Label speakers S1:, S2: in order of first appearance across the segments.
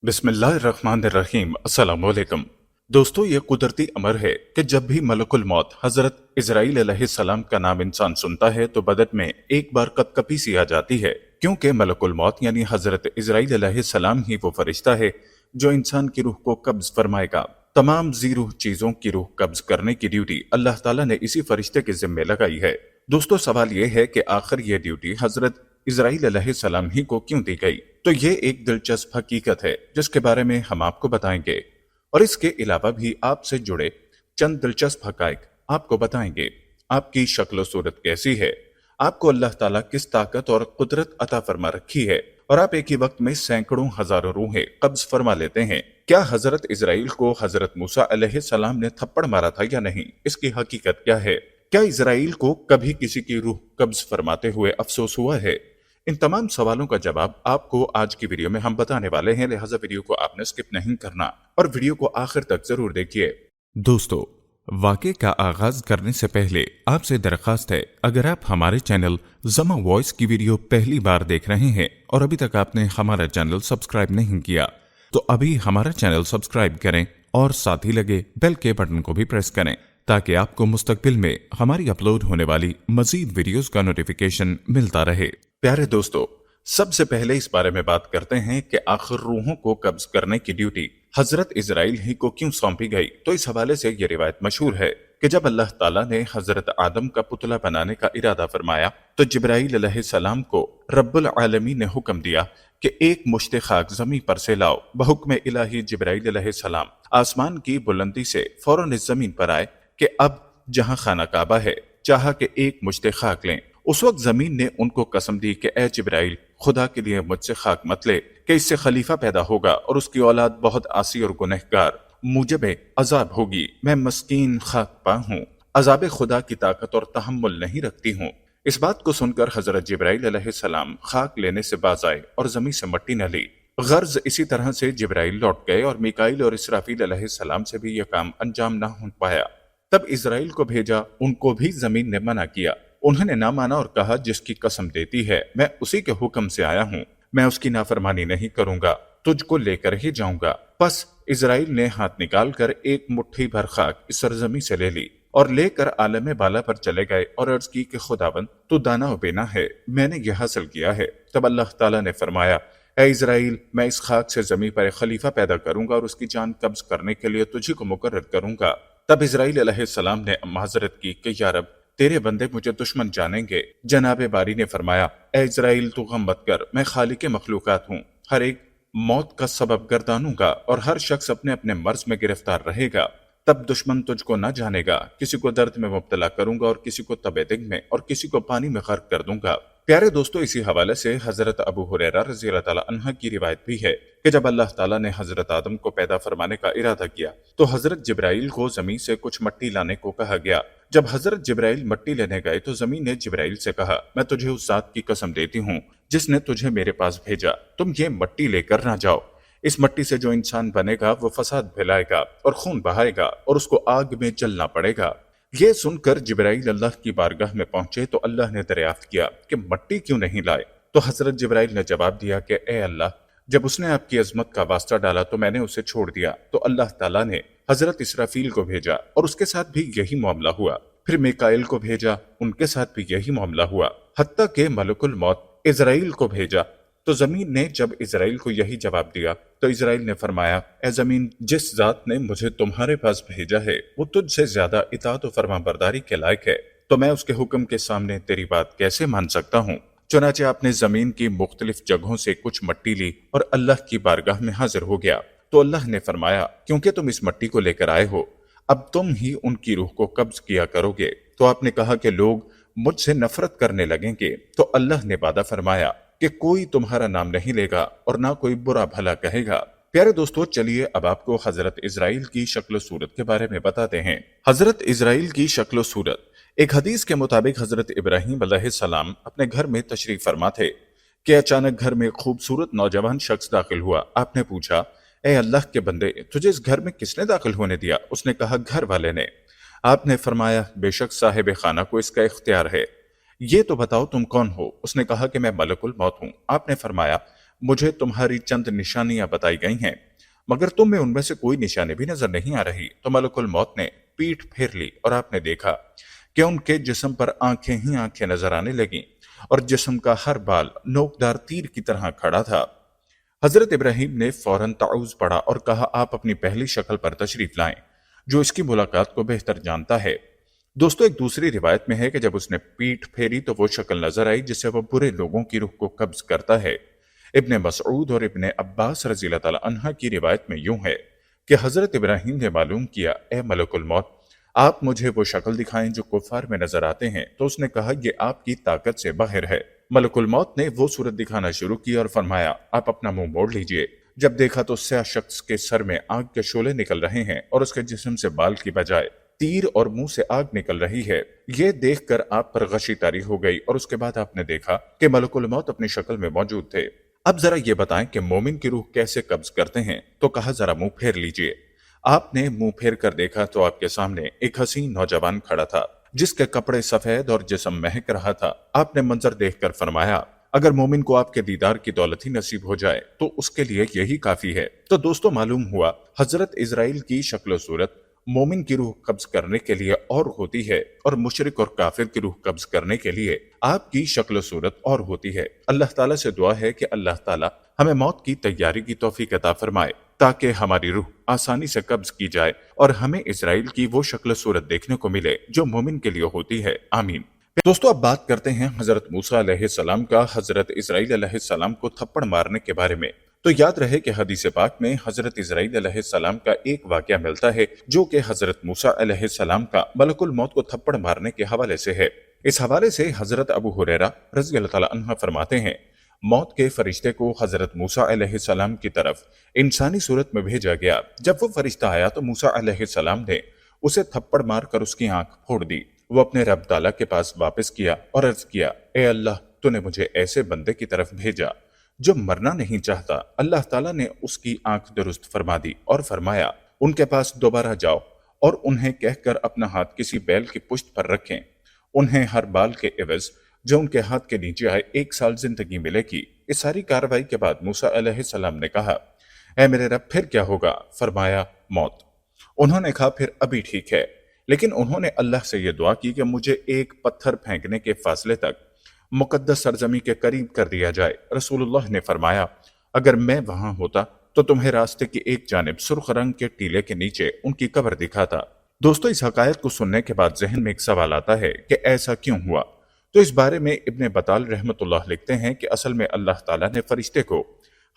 S1: बिस्मिल्लाहिर्रहमानिर्रहीम। अस्सलाम वालेकुम। दोस्तों, ये कुदरती अमर है कि जब भी मलकुल मौत हजरत इजराइल अलैहिस्सलाम का नाम इंसान सुनता है तो बदन में एक बार कपकपी सी आ जाती है, क्योंकि मलकुल मौत यानी हजरत इजराइल अलैहिस्सलाम ही वो फरिश्ता है जो इंसान की रूह को कब्ज फरमाएगा। तमाम जी रूह चीजों की रूह कब्ज करने की ड्यूटी अल्लाह ताला ने इसी फरिश्ते के जिम्मे लगाई है। दोस्तों, सवाल ये है कि आखिर ये ड्यूटी हजरत इजराइल अलैहिस्सलाम ही को क्यों दी गई? तो ये एक दिलचस्प हकीकत है जिसके बारे में हम आपको बताएंगे, और इसके अलावा भी आपसे जुड़े चंद दिलचस्प हकाइक आपको बताएंगे। आपकी शक्ल सूरत कैसी है, आपको अल्लाह ताला किस ताकत और कुदरत अता फरमा रखी है, और आप एक ही वक्त में सैकड़ों हजारों रूहें कब्ज फरमा लेते हैं। क्या हजरत इजराइल को हजरत मूसा अलैहिस्सलाम ने थप्पड़ मारा था या नहीं? इसकी हकीकत क्या है? क्या इजराइल को कभी किसी की रूह कब्ज फरमाते हुए अफसोस हुआ है? इन तमाम सवालों का जवाब आपको आज की वीडियो में हम बताने वाले हैं, लिहाजा वीडियो को आपने स्किप नहीं करना और वीडियो को आखिर तक जरूर देखिए। दोस्तों, वाक़े का आगाज करने से पहले आपसे दरखास्त है, अगर आप हमारे चैनल ज़मा वॉइस की वीडियो पहली बार देख रहे हैं और अभी तक आपने हमारा चैनल सब्सक्राइब नहीं किया तो अभी हमारा चैनल सब्सक्राइब करें और साथ ही लगे बेल के बटन को भी प्रेस करें ताकि आपको मुस्तकबिल में हमारी अपलोड होने वाली मजीद वीडियोस का नोटिफिकेशन मिलता रहे। प्यारे दोस्तों, सबसे पहले इस बारे में बात करते हैं कि आखिर रूहों को कब्ज करने की ड्यूटी हजरत इजराइल ही को क्यों सौंपी गई। तो इस हवाले से ये रिवायत मशहूर है कि जब अल्लाह ताला ने हजरत आदम का पुतला बनाने का इरादा फरमाया तो जिब्राइल अलैहिस्सलाम को रब्बुल आलमीन ने हुक्म दिया कि एक मुश्त खाक जमीन पर से लाओ। बहुक्म इलाही जिब्राइल अलैहिस्सलाम आसमान की बुलंदी से फौरन इस जमीन पर आए कि अब जहां खाना काबा है चाहा कि एक मुश्त खाक लें। उस वक्त जमीन ने उनको कसम दी कि ए जिब्राइल, खुदा के लिए मुझसे खाक मत ले कि इससे खलीफा पैदा होगा और उसकी औलाद बहुत आसी और गुनहगार मुझब अजाब होगी। मैं मस्कीन खाक पा हूँ, अजाब खुदा की ताकत और तहम्मुल नहीं रखती हूँ। इस बात को सुनकर हजरत जिब्राइल अलैहिस्सलाम खाक लेने से बाज आए और जमीन से मट्टी न ली। गर्ज इसी तरह से जिब्राइल लौट गए और मिकाइल और इसराफील अलैहिस्सलाम से भी यह काम अंजाम न हो पाया। तब इजराइल को भेजा, उनको भी जमीन ने मना किया। उन्होंने ना माना और कहा, जिसकी कसम देती है मैं उसी के हुक्म से आया हूँ, मैं उसकी नाफरमानी नहीं करूंगा, तुझको लेकर ही जाऊंगा। बस इजराइल ने हाथ निकालकर एक मुट्ठी भर खाक इस सरजमी से ले ली और लेकर आलम बाला पर चले गए और अर्ज की कि खुदाबंद, तू दाना बेना है, मैंने यह हासिल किया है। तब अल्लाह ताला ने फरमाया, ए इजराइल, मैं इस खाक से जमीन पर एक खलीफा पैदा करूंगा और उसकी जान कब्ज करने के लिए तुझी को मुकर्रर करूंगा। तब इजराइल अलैहिस्सलाम ने माजरत की कि या रब, तेरे बंदे मुझे दुश्मन जानेंगे। जनाब बारी ने फरमाया, ए इजराइल, तू गम मत कर, मैं खालिक मखलूकात हूँ, हर एक मौत का सबब गर्दानूंगा और हर शख्स अपने अपने मर्ज में गिरफ्तार रहेगा। तब दुश्मन तुझको न जानेगा, किसी को दर्द में मुब्तला करूंगा और किसी को तबेदिग में और किसी को पानी में गर्क कर दूंगा। प्यारे दोस्तों, इसी हवाले से हजरत अबू हुरैरा रज़ी अल्लाह ताला अन्हा की रिवायत भी है कि जब अल्लाह ताला ने हजरत आदम को पैदा फरमाने का इरादा किया तो हजरत जिब्राइल को जमीन से कुछ मट्टी लाने को कहा गया। जब हजरत जिब्राइल मट्टी लेने गए तो जमीन ने जिब्राइल से कहा, मैं तुझे उस जात की कसम देती हूँ जिसने तुझे मेरे पास भेजा, तुम ये मट्टी लेकर ना जाओ। इस मट्टी से जो इंसान बनेगा वो फसाद फैलाएगा और खून बहाएगा और उसको आग में जलना पड़ेगा। ये सुनकर जिब्राइल अल्लाह की बारगाह में पहुंचे तो अल्लाह ने दरियाफ्त किया कि मट्टी क्यों नहीं लाए। तो हजरत जिब्राइल ने जवाब दिया कि ए अल्लाह, जब उसने आपकी अजमत का वास्ता डाला तो मैंने उसे छोड़ दिया। तो अल्लाह ताला ने हजरत इसराफील को भेजा और उसके साथ भी यही मामला हुआ। फिर मिकाइल को भेजा, उनके साथ भी यही मामला हुआ। हत्ता के मलकुल मौत इजराइल को भेजा तो जमीन ने जब इजराइल को यही जवाब दिया तो इजराइल ने फरमाया, ए जमीन, जिस जात ने मुझे तुम्हारे पास भेजा है वो तुझसे ज्यादा इताअत और फरमाबरदारी के लायक है, तो मैं उसके हुक्म के सामने तेरी बात कैसे मान सकता हूँ। चुनाचे आपने जमीन की मुख्तलिफ जगहों से कुछ मट्टी ली और अल्लाह की बारगाह में हाजिर हो गया। तो अल्लाह ने फरमाया, क्योंकि तुम इस मट्टी को लेकर आए हो, अब तुम ही उनकी रूह को कब्ज किया करोगे। तो आपने कहा कि लोग मुझसे नफरत करने लगेंगे। तो अल्लाह ने वादा फरमाया कि कोई तुम्हारा नाम नहीं लेगा और ना कोई बुरा भला कहेगा। प्यारे दोस्तों, चलिए अब आपको हजरत इजराइल की शक्ल सूरत के बारे में बताते हैं। हजरत इजराइल की शक्ल सूरत, एक हदीस के मुताबिक हजरत इब्राहिम अलैहिस्सलाम अपने घर में तशरीफ फरमा थे कि अचानक घर में खूबसूरत नौजवान शख्स दाखिल हुआ। आपने पूछा, ए अल्लाह के बंदे, तुझे इस घर में किसने दाखिल होने दिया? उसने कहा, घर वाले ने। आपने फरमाया, बेशक साहिब खाना को इसका इख्तियार है, ये तो बताओ तुम कौन हो? उसने कहा कि मैं मलकुल मौत हूँ। आपने फरमाया, मुझे तुम्हारी चंद निशानियां बताई गई हैं, मगर तुम में उनमें से कोई निशानी भी नजर नहीं आ रही। तो मलकुल मौत ने पीठ फेर ली और आपने देखा कि उनके जिस्म पर आंखें ही आंखें नजर आने लगीं और जिस्म का हर बाल नोकदार तीर की तरह खड़ा था। हजरत इब्राहिम ने फौरन ताउज़ पढ़ा और कहा, आप अपनी पहली शक्ल पर तशरीफ लाएं, जो इसकी मुलाकात को बेहतर जानता है। दोस्तों, एक दूसरी रिवायत में है कि जब उसने पीठ फेरी तो वो शक्ल नजर आई जिससे वो बुरे लोगों की रूह को कब्ज करता है। इब्ने मसऊद और इब्ने अब्बास रज़ी अल्लाह तआला अन्हा की रिवायत में यूं है कि हजरत इब्राहिम ने मालूम किया, ए मलकुल मौत, आप मुझे वो शक्ल दिखाएं जो कुफार में नजर आते हैं। तो उसने कहा, ये आपकी ताकत से बाहर है। मलकुल मौत ने वो सूरत दिखाना शुरू की और फरमाया, आप अपना मुंह मोड़ लीजिए। जब देखा तो स्याह शख्स के सर में आग के शोले निकल रहे हैं और उसके जिस्म से बाल की बजाय तीर और मुंह से आग निकल रही है। ये देखकर आप पर गशी तारी हो गई और उसके बाद आपने देखा कि मलकुल मौत अपनी शक्ल में मौजूद थे। अब जरा ये बताएं कि मोमिन की रूह कैसे कब्ज करते हैं। तो कहा, जरा मुंह फेर लीजिए। आपने मुंह फेर कर देखा तो आपके सामने एक हसीन नौजवान खड़ा था जिसके कपड़े सफेद और जिस्म महक रहा था। आपने मंजर देखकर फरमाया, अगर मोमिन को आपके दीदार की दौलत ही नसीब हो जाए तो उसके लिए यही काफी है। तो दोस्तों, मालूम हुआ हजरत इजराइल की शक्ल सूरत मोमिन की रूह कब्ज करने के लिए और होती है और मुशरिक और काफिर की रूह कब्ज करने के लिए आपकी शक्ल सूरत और होती है। अल्लाह ताला से दुआ है कि अल्लाह ताला हमें मौत की तैयारी की तौफीक अता फरमाए ताकि हमारी रूह आसानी से कब्ज की जाए और हमें इजराइल की वो शक्ल सूरत देखने को मिले जो मोमिन के लिए होती है। आमीन। दोस्तों, अब बात करते हैं हजरत मूसा अलैहिस्सलाम का हजरत इजराइल अलैहिस्सलाम को थप्पड़ मारने के बारे में। तो याद रहे कि हदीस पाक में हजरत इजराइल अलैहिस्सलाम का एक वाकया मिलता है जो कि हजरत मूसा अलैहिस्सलाम का मलकुल मौत को थप्पड़ मारने के हवाले से है। इस हवाले से हजरत अबू हुरैरा रज़ी अल्लाह तआला अन्हु फरमाते हैं, मौत के फरिश्ते को हजरत मूसा अलैहिस्सलाम की तरफ इंसानी सूरत में भेजा गया। जब वो फरिश्ता आया तो मूसा अलैहिस्सलाम ने उसे थप्पड़ मारकर उसकी आंख फोड़ दी। वो अपने रब ताला के पास वापस किया और अर्ज किया, ए अल्लाह, तूने मुझे ऐसे बंदे की तरफ भेजा जो मरना नहीं चाहता। अल्लाह ताला ने उसकी आंख दुरुस्त फरमा दी और फरमाया, उनके पास दोबारा जाओ और उन्हें कहकर अपना हाथ किसी बैल की पुश्त पर रखें। उन्हें हर बाल के एवज जो उनके हाथ के नीचे आए 1 साल जिंदगी मिलेगी। इस सारी कार्रवाई के बाद मूसा अलैहिस्सलाम ने कहा, ऐ मेरे रब, फिर क्या होगा? फरमाया, मौत। उन्होंने कहा, फिर अभी ठीक है। लेकिन उन्होंने अल्लाह से यह दुआ की कि मुझे एक पत्थर फेंकने के फासले तक मुकद्दस सरजमी के करीब कर दिया जाए। रसूलुल्लाह ने फरमाया, अगर मैं वहां होता तो तुम्हें रास्ते की एक जानिब सुर्ख रंग के टीले के नीचे उनकी कब्र दिखाता। दोस्तों, इस हकायत को सुनने के बाद जहन में एक सवाल आता है कि ऐसा क्यों हुआ। तो इस बारे में इब्ने बताल रहमतुल्लाह लिखते हैं कि असल में अल्लाह ताला ने फरिश्ते को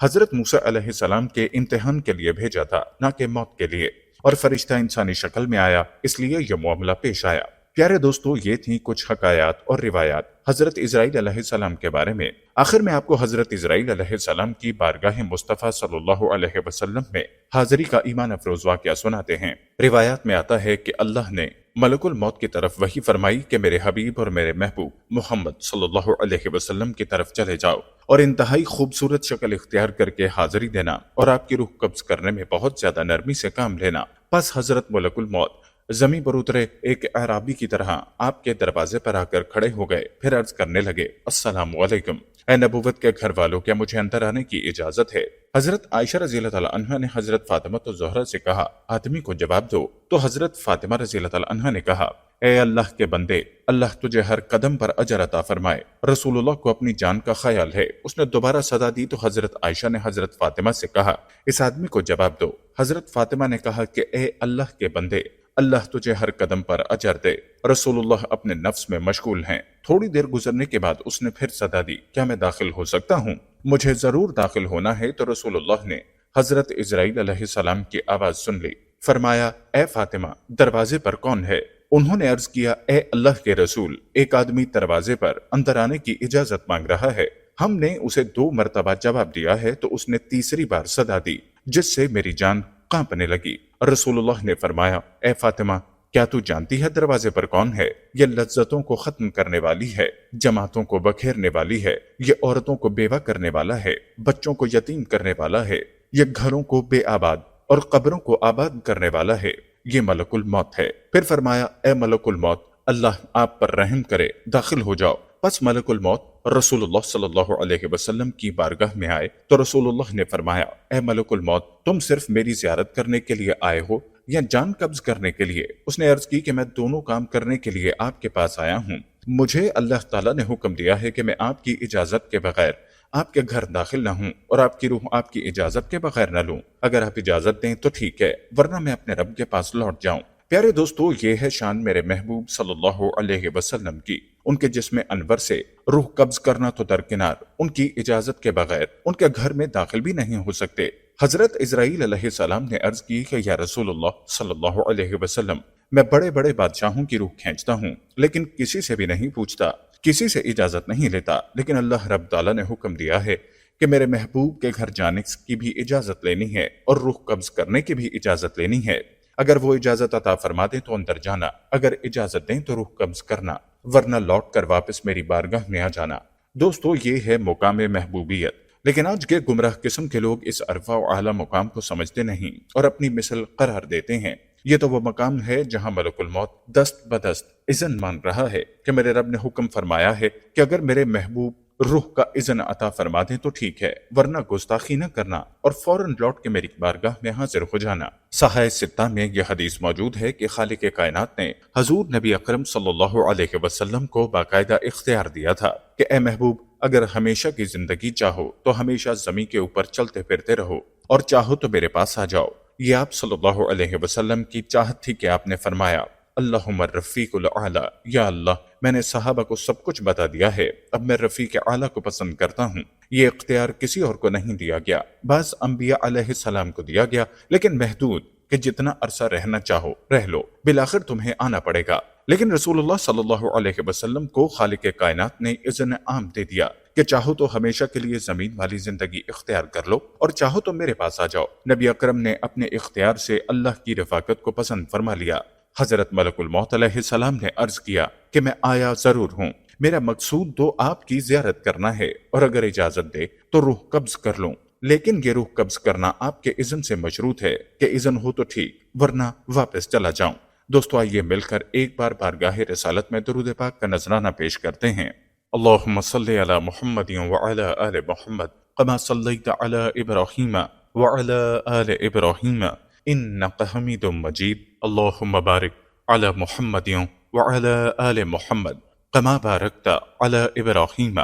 S1: हजरत मूसा अलैहिस्सलाम के इम्तिहान के लिए भेजा था, ना कि मौत के लिए, और फरिश्ता इंसानी शक्ल में आया, इसलिए यह मामला पेश आया। प्यारे दोस्तों, ये थी कुछ हकायात और रिवायात हजरत इजराइल अलैहिस्सलाम के बारे में। आखिर में आपको हजरत इजराइल अलैहिस्सलाम की बारगाह मुस्तफ़ा सल्लल्लाहु अलैहि वसल्लम में हाजिरी का ईमान अफरोज वाक़या सुनाते हैं। रिवायात में आता है कि अल्लाह ने मलकुल मौत की तरफ वही फरमाई कि मेरे हबीब और मेरे महबूब मोहम्मद सल्लल्लाहु अलैहि वसल्लम की तरफ चले जाओ और इंतहाई खूबसूरत शक्ल इख्तियार करके हाजिरी देना और आपकी रूह कब्ज करने में बहुत ज्यादा नरमी से काम लेना। बस हजरत मलकुल मौत जमीन पर उतरे एक अराबी की तरह आपके दरवाजे पर आकर खड़े हो गए। फिर अर्ज करने लगे, अस्सलाम वालेकुम, ऐ नबूवत के घर वालों, क्या मुझे अंदर आने की इजाजत है? हजरत आयशा रज़ी अल्लाह तआला अन्हा ने हजरत फातिमा तो ज़ोहरा से कहा, आदमी को जवाब दो। तो हजरत फातिमा रज़ी अल्लाह तआला अन्हा ने कहा, ए अल्लाह के बंदे, अल्लाह तुझे हर कदम पर अजर अता फरमाए। रसूलुल्लाह को अपनी जान का ख्याल है। उसने दोबारा सदा दी तो हजरत आयशा ने हजरत फातिमा से कहा, इस आदमी को जवाब दो। हजरत फातिमा ने कहा कि ए अल्लाह के बंदे, अल्लाह तुझे हर कदम पर अजर दे। रसूलुल्लाह अपने नफ्स में मशगूल हैं। थोड़ी देर गुजरने के बाद उसने फिर सदा दी, क्या मैं दाखिल हो सकता हूँ? मुझे जरूर दाखिल होना है। तो रसूलुल्लाह ने हजरत इजराइल अलैहिस्सलाम की आवाज सुन ली। फरमाया, ए फातिमा, दरवाजे पर कौन है? उन्होंने अर्ज किया, ए अल्लाह के रसूल, एक आदमी दरवाजे पर अंदर आने की इजाजत मांग रहा है। हमने उसे 2 मरतबा जवाब दिया है तो उसने तीसरी बार सदा दी, जिससे मेरी जान कांपने लगी। रसूलुल्लाह ने फरमाया, ए फातिमा, क्या तू जानती है दरवाजे पर कौन है? ये लज्जतों को खत्म करने वाली है, जमातों को बखेरने वाली है, ये औरतों को बेवा करने वाला है, बच्चों को यतीम करने वाला है, ये घरों को बेआबाद और कब्रों को आबाद करने वाला है, ये मलकुल मौत है। फिर फरमाया, ए मलकुल मौत, अल्लाह आप पर रहम करे, दाखिल हो जाओ। پس ملک الموت رسول اللہ صلی اللہ علیہ وسلم کی بارگاہ میں آئے تو رسول اللہ نے فرمایا، اے ملک الموت، تم صرف میری زیارت کرنے کے لیے آئے ہو یا جان قبض کرنے کے لیے؟ اس نے عرض کی کہ میں دونوں کام کرنے کے لیے آپ کے پاس آیا ہوں۔ مجھے اللہ تعالیٰ نے حکم دیا ہے کہ میں آپ کی اجازت کے بغیر آپ کے گھر داخل نہ ہوں اور آپ کی روح آپ کی اجازت کے بغیر نہ لوں۔ اگر آپ اجازت دیں تو ٹھیک ہے، ورنہ میں اپنے رب کے پاس لوٹ جاؤں۔ پیارے دوستو، یہ ہے شان میرے محبوب صلی اللہ علیہ وسلم کی۔ ان کے جسم انور سے روح قبض کرنا تو درکنار، ان کی اجازت کے بغیر ان کے گھر میں داخل بھی نہیں ہو سکتے۔ حضرت اسرائیل علیہ السلام نے عرض کی کہ یا رسول اللہ صلی اللہ علیہ وسلم، میں بڑے بڑے بادشاہوں کی روح کھینچتا ہوں لیکن کسی سے بھی نہیں پوچھتا، کسی سے اجازت نہیں لیتا، لیکن اللہ رب تعالیٰ نے حکم دیا ہے کہ میرے محبوب کے گھر جانے کی بھی اجازت لینی ہے اور روح قبض کرنے کی بھی اجازت لینی ہے۔ اگر وہ اجازت عطا فرما دیں تو اندر جانا، اگر اجازت دیں تو روح قبض کرنا، ورنہ لوٹ کر واپس میری بارگاہ میں آ جانا۔ دوستو، یہ ہے مقام محبوبیت، لیکن آج کے گمراہ قسم کے لوگ اس عرفہ و اعلیٰ مقام کو سمجھتے نہیں اور اپنی مثل قرار دیتے ہیں۔ یہ تو وہ مقام ہے جہاں ملک الموت دست بدست اذن مانگ رہا ہے کہ میرے رب نے حکم فرمایا ہے کہ اگر میرے محبوب روح کا اذن عطا فرما دیں تو ٹھیک ہے، ورنہ گستاخی نہ کرنا اور فوراً لوٹ کے میری بارگاہ میں حاضر ہو جانا۔ صحیح ستہ میں یہ حدیث موجود ہے کہ خالق کائنات نے حضور نبی اکرم صلی اللہ علیہ وسلم کو باقاعدہ اختیار دیا تھا کہ اے محبوب، اگر ہمیشہ کی زندگی چاہو تو ہمیشہ زمین کے اوپر چلتے پھرتے رہو، اور چاہو تو میرے پاس آ جاؤ۔ یہ آپ صلی اللہ علیہ وسلم کی چاہت تھی کہ آپ نے فرمایا، اللہم الرفیق الاعلیٰ، یا اللہ، میں نے صحابہ کو سب کچھ بتا دیا ہے، اب میں رفیق اعلیٰ کو پسند کرتا ہوں۔ یہ اختیار کسی اور کو نہیں دیا گیا، بعض انبیاء علیہ السلام کو دیا گیا، لیکن محدود، کہ جتنا عرصہ رہنا چاہو رہ لو، بالآخر تمہیں آنا پڑے گا۔ لیکن رسول اللہ صلی اللہ علیہ وسلم کو خالق کائنات نے اذن عام دے دیا کہ چاہو تو ہمیشہ کے لیے زمین والی زندگی اختیار کر لو اور چاہو تو میرے پاس آ جاؤ۔ نبی اکرم نے اپنے اختیار سے اللہ کی رفاقت کو پسند فرما لیا۔ حضرت ملک الموت علیہ السلام نے عرض کیا کہ میں آیا ضرور ہوں، میرا مقصود تو آپ کی زیارت کرنا ہے، اور اگر اجازت دے تو روح قبض کر لوں، لیکن یہ روح قبض کرنا آپ کے اذن سے مشروط ہے کہ اذن ہو تو ٹھیک، ورنہ واپس چلا جاؤں۔ دوستو، آئیے مل کر ایک بار بارگاہ رسالت میں درود پاک کا نذرانہ پیش کرتے ہیں۔ اللہم صلی علی محمد وعلی آل محمد کما صلیت علی ابراہیم وعلی آل ابراہیم انک حمید مجید۔ اللہم بارک علی محمد وعلی آل محمد کما بارکت علی ابراہیم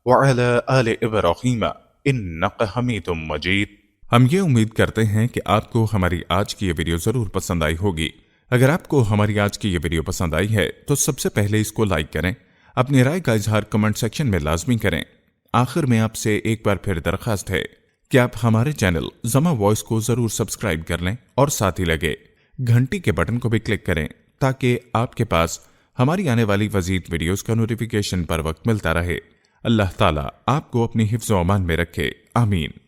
S1: وعلی آل ابراہیم انک حمید مجید۔ ہم یہ امید کرتے ہیں کہ آپ کو ہماری آج کی یہ ویڈیو ضرور پسند آئی ہوگی۔ اگر آپ کو ہماری آج کی یہ ویڈیو پسند آئی ہے تو سب سے پہلے اس کو لائک کریں، اپنی رائے کا اظہار کمنٹ سیکشن میں لازمی کریں۔ آخر میں آپ سے ایک بار پھر درخواست ہے کہ آپ ہمارے چینل زما وائس کو ضرور سبسکرائب کر لیں اور ساتھ ہی لگے گھنٹی کے بٹن کو بھی کلک کریں تاکہ آپ کے پاس ہماری آنے والی مزید ویڈیوز کا نوٹیفیکیشن پر وقت ملتا رہے۔ اللہ تعالیٰ آپ کو اپنی حفظ و امان میں رکھے، آمین۔